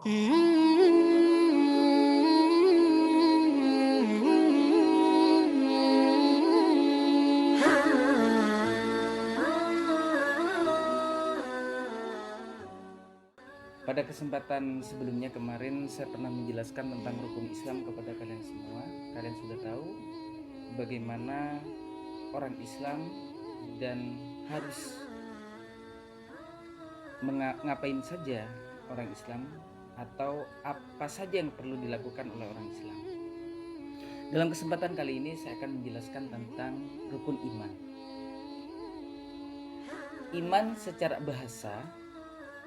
Pada kesempatan sebelumnya kemarin saya pernah menjelaskan tentang rukun Islam kepada kalian semua. Kalian sudah tahu bagaimana orang Islam dan harus ngapain saja orang Islam atau apa saja yang perlu dilakukan oleh orang Islam. Dalam kesempatan kali ini saya akan menjelaskan tentang rukun iman. Iman secara bahasa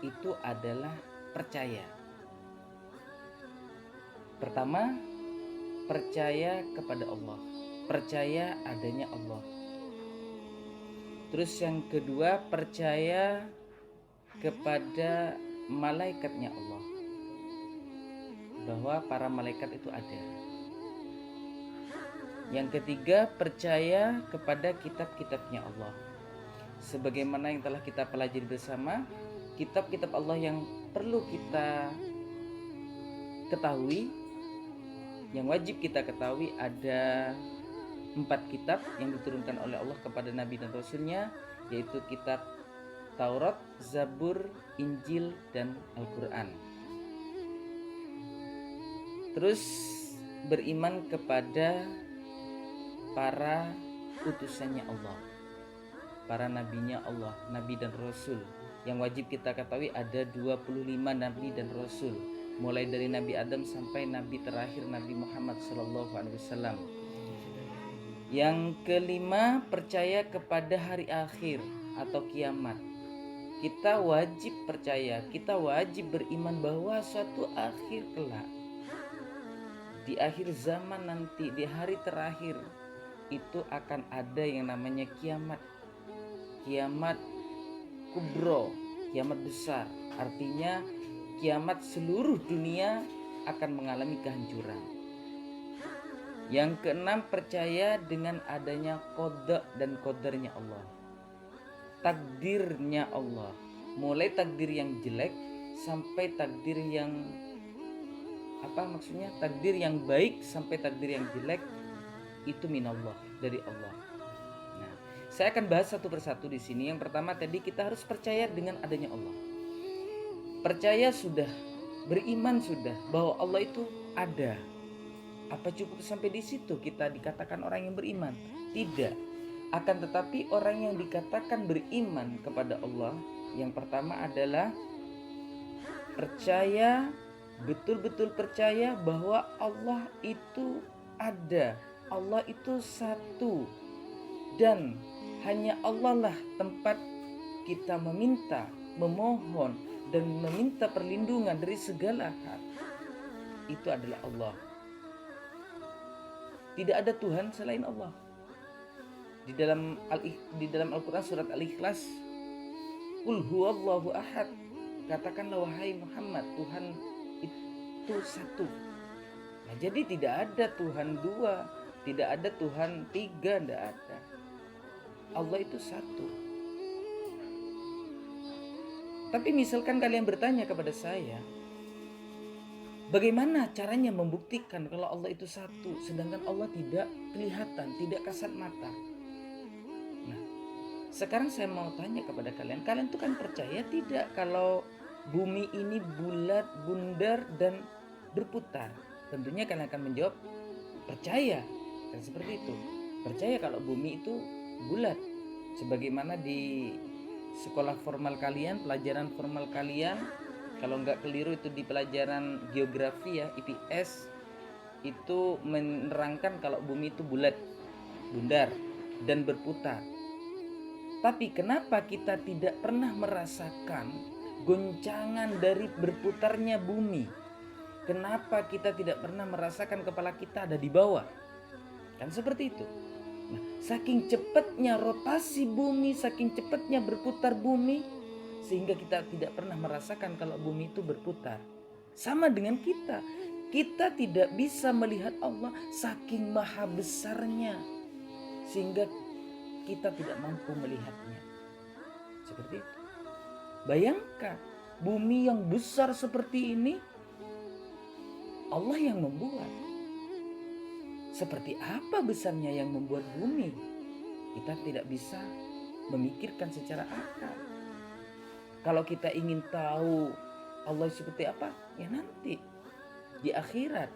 itu adalah percaya. Pertama, percaya kepada Allah, percaya adanya Allah. Terus yang kedua, percaya kepada malaikatnya Allah, bahwa para malaikat itu ada. Yang ketiga, percaya kepada kitab-kitabnya Allah, sebagaimana yang telah kita pelajari bersama. Kitab-kitab Allah yang perlu kita ketahui, yang wajib kita ketahui, ada 4 kitab yang diturunkan oleh Allah kepada Nabi dan Rasulnya, yaitu kitab Taurat, Zabur, Injil, dan Al-Quran. Terus beriman kepada para utusannya Allah, para nabinya Allah, nabi dan rasul. Yang wajib kita ketahui ada 25 nabi dan rasul, mulai dari Nabi Adam sampai nabi terakhir Nabi Muhammad SAW. Yang kelima, percaya kepada hari akhir atau kiamat. Kita wajib percaya, kita wajib beriman bahwa suatu akhir kelak, di akhir zaman nanti, di hari terakhir, itu akan ada yang namanya kiamat. Kiamat kubro, kiamat besar. Artinya kiamat seluruh dunia akan mengalami kehancuran. Yang keenam, percaya dengan adanya qada dan qadarnya Allah, takdirnya Allah, mulai takdir yang jelek sampai takdir yang takdir yang baik sampai takdir yang jelek, itu minallah, dari Allah. Nah, saya akan bahas satu persatu di sini. Yang pertama tadi, kita harus percaya dengan adanya Allah. Percaya sudah, beriman sudah bahwa Allah itu ada. Apa cukup sampai di situ kita dikatakan orang yang beriman? Tidak. Akan tetapi orang yang dikatakan beriman kepada Allah, yang pertama adalah percaya, betul-betul percaya bahwa Allah itu ada, Allah itu satu, dan hanya Allah lah tempat kita meminta, memohon, dan meminta perlindungan dari segala hal. Itu adalah Allah. Tidak ada Tuhan selain Allah. Di dalam Al-Quran surat Al-Ikhlas, Qul huwallahu ahad, katakanlah wahai Muhammad, Tuhan itu satu. Nah, jadi tidak ada Tuhan dua, tidak ada Tuhan tiga, tidak ada. Allah itu satu. Tapi misalkan kalian bertanya kepada saya, bagaimana caranya membuktikan kalau Allah itu satu, sedangkan Allah tidak kelihatan, tidak kasat mata? Nah, sekarang saya mau tanya kepada kalian, kalian tuh kan percaya tidak kalau bumi ini bulat, bundar, dan berputar? Tentunya kalian akan menjawab percaya, dan seperti itu. Percaya kalau bumi itu bulat, sebagaimana di sekolah formal kalian, pelajaran formal kalian, kalau nggak keliru itu di pelajaran geografi ya, IPS, itu menerangkan kalau bumi itu bulat, bundar, dan berputar. Tapi kenapa kita tidak pernah merasakan goncangan dari berputarnya bumi? Kenapa kita tidak pernah merasakan kepala kita ada di bawah? Kan seperti itu. Nah, saking cepatnya rotasi bumi, saking cepatnya berputar bumi, sehingga kita tidak pernah merasakan kalau bumi itu berputar. Sama dengan kita tidak bisa melihat Allah saking maha besarnya, sehingga kita tidak mampu melihatnya. Seperti itu. Bayangkan, bumi yang besar seperti ini Allah yang membuat. Seperti apa besarnya yang membuat bumi? Kita tidak bisa memikirkan secara akal. Kalau kita ingin tahu Allah seperti apa, ya nanti di akhirat,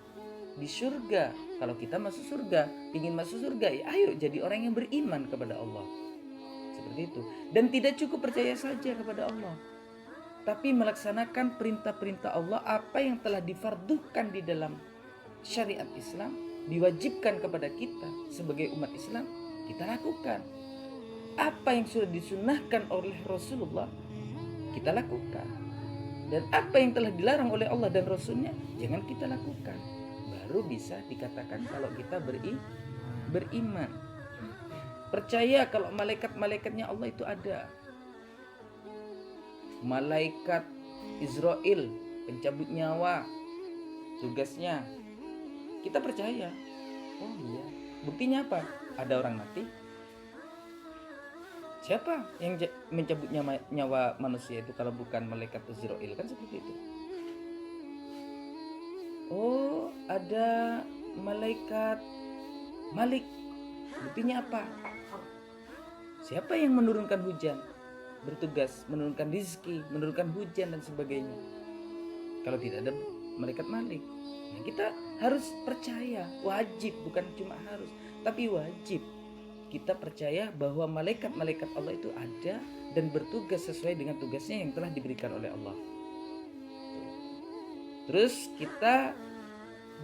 di surga. Kalau kita masuk surga, ingin masuk surga, ya ayo jadi orang yang beriman kepada Allah. Seperti itu. Dan tidak cukup percaya saja kepada Allah, tapi melaksanakan perintah-perintah Allah, apa yang telah difarduhkan di dalam syariat Islam, diwajibkan kepada kita sebagai umat Islam, kita lakukan. Apa yang sudah disunnahkan oleh Rasulullah, kita lakukan. Dan apa yang telah dilarang oleh Allah dan Rasulnya, jangan kita lakukan. Baru bisa dikatakan kalau kita beriman. Percaya kalau malaikat-malaikatnya Allah itu ada. Malaikat Israel, pencabut nyawa, tugasnya kita percaya. Oh iya. Buktinya apa? Ada orang mati. Siapa yang mencabut nyawa manusia itu kalau bukan malaikat Israel? Kan seperti itu. Oh, ada malaikat Malik. Buktinya apa? Siapa yang menurunkan hujan? Bertugas menurunkan rizki, menurunkan hujan dan sebagainya. Kalau tidak ada malaikat Malik, nah kita harus percaya, wajib, bukan cuma harus, tapi wajib. Kita percaya bahwa malaikat-malaikat Allah itu ada dan bertugas sesuai dengan tugasnya yang telah diberikan oleh Allah. Terus kita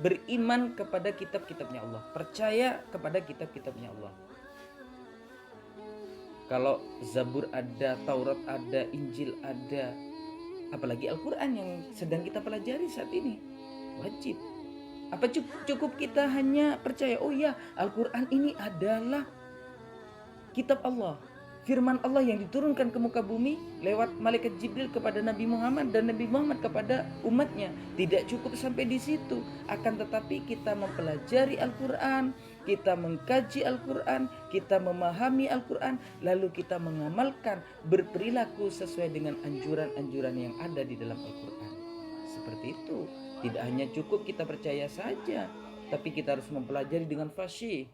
beriman kepada kitab-kitabnya Allah, percaya kepada kitab-kitabnya Allah. Kalau Zabur ada, Taurat ada, Injil ada, apalagi Al-Quran yang sedang kita pelajari saat ini, wajib. Apa cukup kita hanya percaya, oh ya, Al-Quran ini adalah kitab Allah, firman Allah yang diturunkan ke muka bumi lewat malaikat Jibril kepada Nabi Muhammad dan Nabi Muhammad kepada umatnya. Tidak cukup sampai di situ, akan tetapi kita mempelajari Al-Quran, kita mengkaji Al-Quran, kita memahami Al-Quran, lalu kita mengamalkan, berperilaku sesuai dengan anjuran-anjuran yang ada di dalam Al-Quran. Seperti itu. Tidak hanya cukup kita percaya saja, tapi kita harus mempelajari dengan fasih.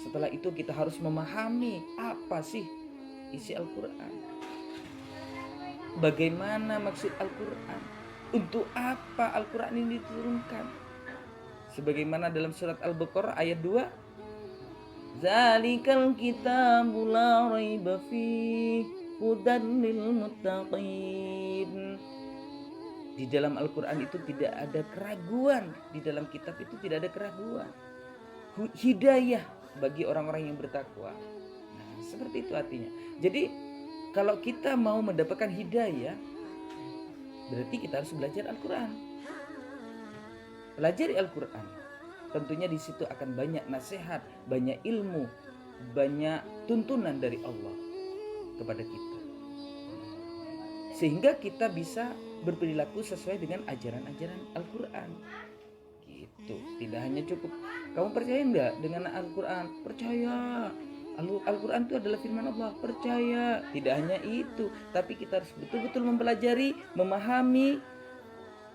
Setelah itu kita harus memahami apa sih isi Al-Quran, bagaimana maksud Al-Quran, untuk apa Al-Quran ini diturunkan. Sebagaimana dalam surat Al-Baqarah ayat 2, Zalikal kitabu la raiba fihi hudan lil muttaqin. Di dalam Al-Quran itu tidak ada keraguan, di dalam kitab itu tidak ada keraguan, hidayah bagi orang-orang yang bertakwa. Nah, seperti itu artinya. Jadi kalau kita mau mendapatkan hidayah, berarti kita harus belajar Al-Quran. Pelajari Al-Quran. Tentunya di situ akan banyak nasihat, banyak ilmu, banyak tuntunan dari Allah kepada kita. Sehingga kita bisa berperilaku sesuai dengan ajaran-ajaran Al-Quran. Gitu. Tidak hanya cukup kamu percaya enggak dengan Al-Quran? Percaya. Al-Quran itu adalah firman Allah. Percaya. Tidak hanya itu, tapi kita harus betul-betul mempelajari, memahami,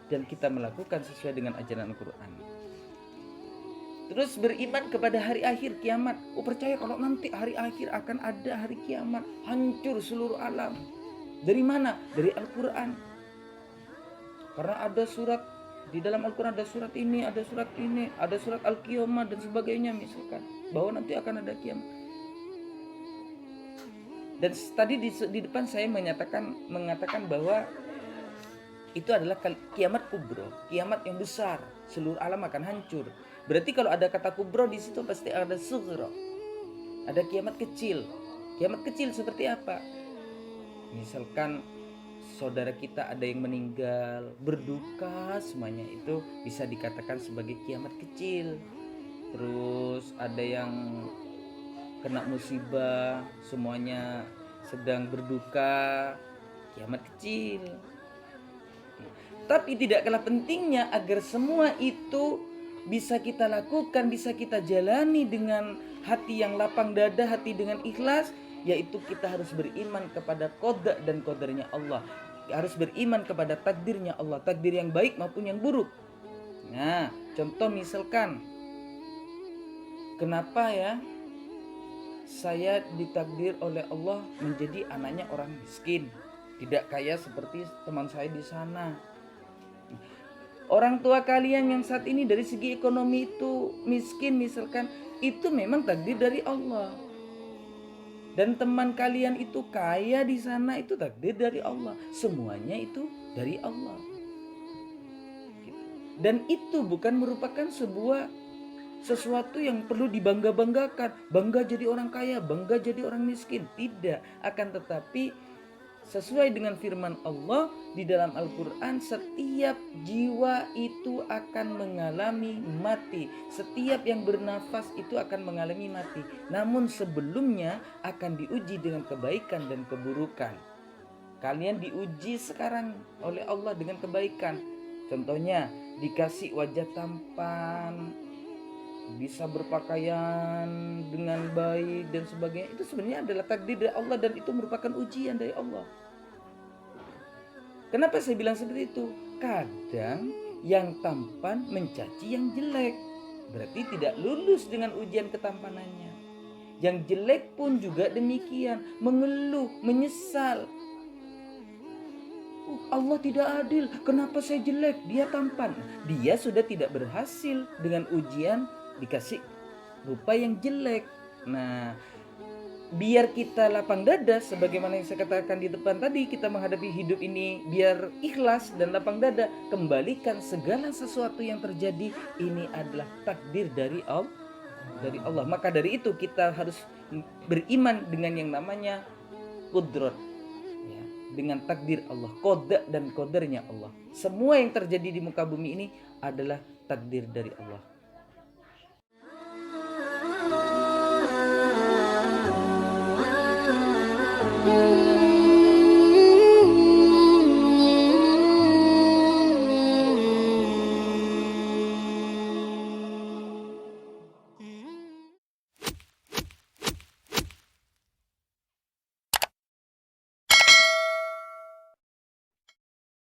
dan kita melakukan sesuai dengan ajaran Al-Quran. Terus beriman kepada hari akhir kiamat. Oh, percaya kalau nanti hari akhir akan ada hari kiamat, hancur seluruh alam. Dari mana? Dari Al-Quran. Karena ada surat di dalam Al-Quran, ada surat ini, ada surat ini, ada surat Al-Qiyamah dan sebagainya, misalkan bahwa nanti akan ada kiamat. Dan tadi di depan saya mengatakan bahwa itu adalah kiamat kubro, kiamat yang besar, seluruh alam akan hancur. Berarti kalau ada kata kubro di situ pasti ada sughra, ada kiamat kecil. Kiamat kecil seperti apa? Misalkan saudara kita ada yang meninggal, berduka, semuanya itu bisa dikatakan sebagai kiamat kecil. Terus ada yang kena musibah, semuanya sedang berduka, kiamat kecil. Tapi tidak kalah pentingnya agar semua itu bisa kita lakukan, bisa kita jalani dengan hati yang lapang dada, hati dengan ikhlas, yaitu kita harus beriman kepada qada dan qadarnya Allah. Harus beriman kepada takdirnya Allah, takdir yang baik maupun yang buruk. Nah, contoh misalkan, kenapa ya saya ditakdir oleh Allah menjadi anaknya orang miskin, tidak kaya seperti teman saya di sana. Orang tua kalian yang saat ini dari segi ekonomi itu miskin misalkan, itu memang takdir dari Allah. Dan teman kalian itu kaya di sana, itu takdir dari Allah. Semuanya itu dari Allah. Gitu. Dan itu bukan merupakan sesuatu yang perlu dibangga-banggakan. Bangga jadi orang kaya, bangga jadi orang miskin. Tidak. Akan tetapi sesuai dengan firman Allah di dalam Al-Quran, setiap jiwa itu akan mengalami mati. Setiap yang bernafas itu akan mengalami mati. Namun sebelumnya akan diuji dengan kebaikan dan keburukan. Kalian diuji sekarang oleh Allah dengan kebaikan. Contohnya dikasih wajah tampan, bisa berpakaian dengan baik dan sebagainya. Itu sebenarnya adalah takdir dari Allah dan itu merupakan ujian dari Allah. Kenapa saya bilang seperti itu? Kadang yang tampan mencaci yang jelek, berarti tidak lulus dengan ujian ketampanannya. Yang jelek pun juga demikian, mengeluh, menyesal. Allah tidak adil, kenapa saya jelek? Dia tampan. Dia sudah tidak berhasil dengan ujian, dikasih rupa yang jelek. Nah, biar kita lapang dada, sebagaimana yang saya katakan di depan tadi, kita menghadapi hidup ini biar ikhlas dan lapang dada, kembalikan segala sesuatu yang terjadi ini adalah takdir dari Allah. Maka dari itu kita harus beriman dengan yang namanya qudrat, ya, dengan takdir Allah, qada dan qadarnya Allah. Semua yang terjadi di muka bumi ini adalah takdir dari Allah. Thank you.